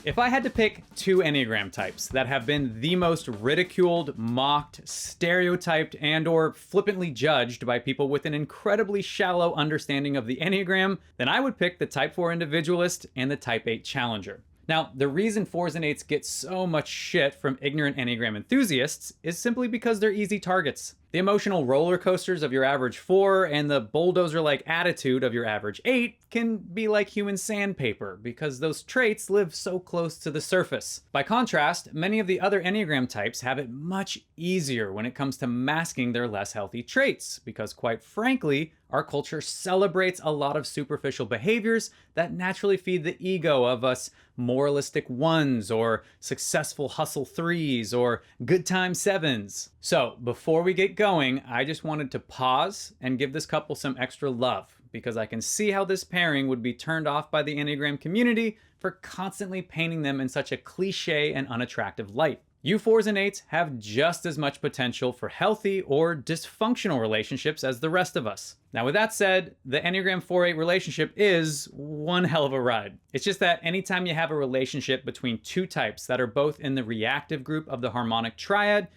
If I had to pick two Enneagram types that have been the most ridiculed, mocked, stereotyped, and/or flippantly judged by people with an incredibly shallow understanding of the Enneagram, then I would pick the Type 4 Individualist and the Type 8 Challenger. Now, the reason 4s and 8s get so much shit from ignorant Enneagram enthusiasts is simply because they're easy targets. The emotional roller coasters of your average 4 and the bulldozer-like attitude of your average 8 can be like human sandpaper because those traits live so close to the surface. By contrast, many of the other Enneagram types have it much easier when it comes to masking their less healthy traits because, quite frankly, our culture celebrates a lot of superficial behaviors that naturally feed the ego of us moralistic 1s or successful hustle 3s or good time 7s. So before we get going, I just wanted to pause and give this couple some extra love because I can see how this pairing would be turned off by the Enneagram community for constantly painting them in such a cliche and unattractive light. You 4s and 8s have just as much potential for healthy or dysfunctional relationships as the rest of us. Now, with that said, the Enneagram 4-8 relationship is one hell of a ride. It's just that anytime you have a relationship between two types that are both in the reactive group of the harmonic triad,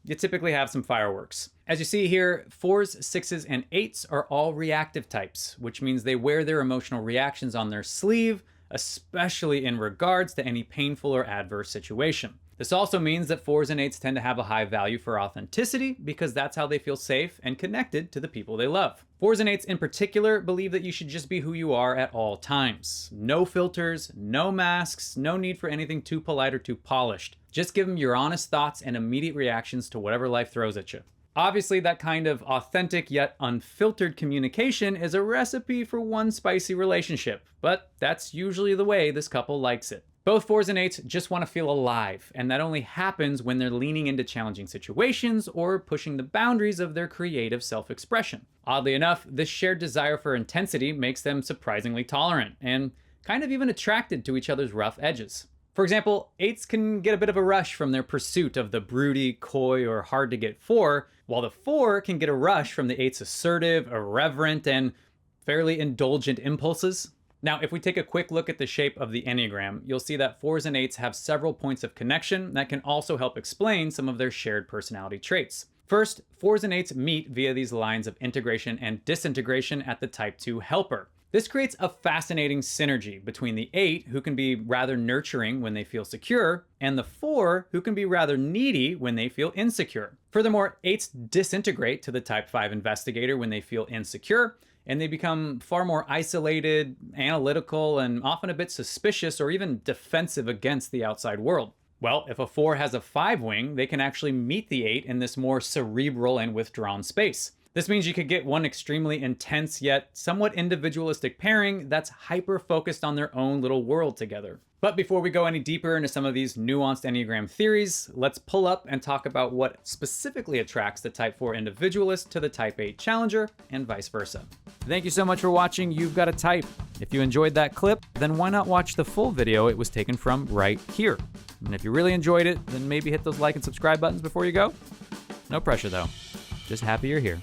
you typically have some fireworks. As you see here, 4s, 6s, and 8s are all reactive types, which means they wear their emotional reactions on their sleeve, especially in regards to any painful or adverse situation. This also means that 4s and 8s tend to have a high value for authenticity because that's how they feel safe and connected to the people they love. 4s and 8s in particular believe that you should just be who you are at all times. No filters, no masks, no need for anything too polite or too polished. Just give them your honest thoughts and immediate reactions to whatever life throws at you. Obviously, that kind of authentic yet unfiltered communication is a recipe for one spicy relationship, but that's usually the way this couple likes it. Both 4s and 8s just want to feel alive, and that only happens when they're leaning into challenging situations or pushing the boundaries of their creative self-expression. Oddly enough, this shared desire for intensity makes them surprisingly tolerant and kind of even attracted to each other's rough edges. For example, 8s can get a bit of a rush from their pursuit of the broody, coy, or hard-to-get 4, while the 4 can get a rush from the 8's assertive, irreverent, and fairly indulgent impulses. Now, if we take a quick look at the shape of the Enneagram, you'll see that 4s and 8s have several points of connection that can also help explain some of their shared personality traits. First, 4s and 8s meet via these lines of integration and disintegration at the Type 2 helper. This creates a fascinating synergy between the 8, who can be rather nurturing when they feel secure, and the 4, who can be rather needy when they feel insecure. Furthermore, 8s disintegrate to the Type 5 investigator when they feel insecure, and they become far more isolated, analytical, and often a bit suspicious or even defensive against the outside world. Well, if a 4 has a 5 wing, they can actually meet the 8 in this more cerebral and withdrawn space. This means you could get one extremely intense yet somewhat individualistic pairing that's hyper-focused on their own little world together. But before we go any deeper into some of these nuanced Enneagram theories, let's pull up and talk about what specifically attracts the Type 4 Individualist to the Type 8 Challenger and vice versa. Thank you so much for watching You've Got a Type. If you enjoyed that clip, then why not watch the full video it was taken from right here? And if you really enjoyed it, then maybe hit those like and subscribe buttons before you go. No pressure though. Just happy you're here.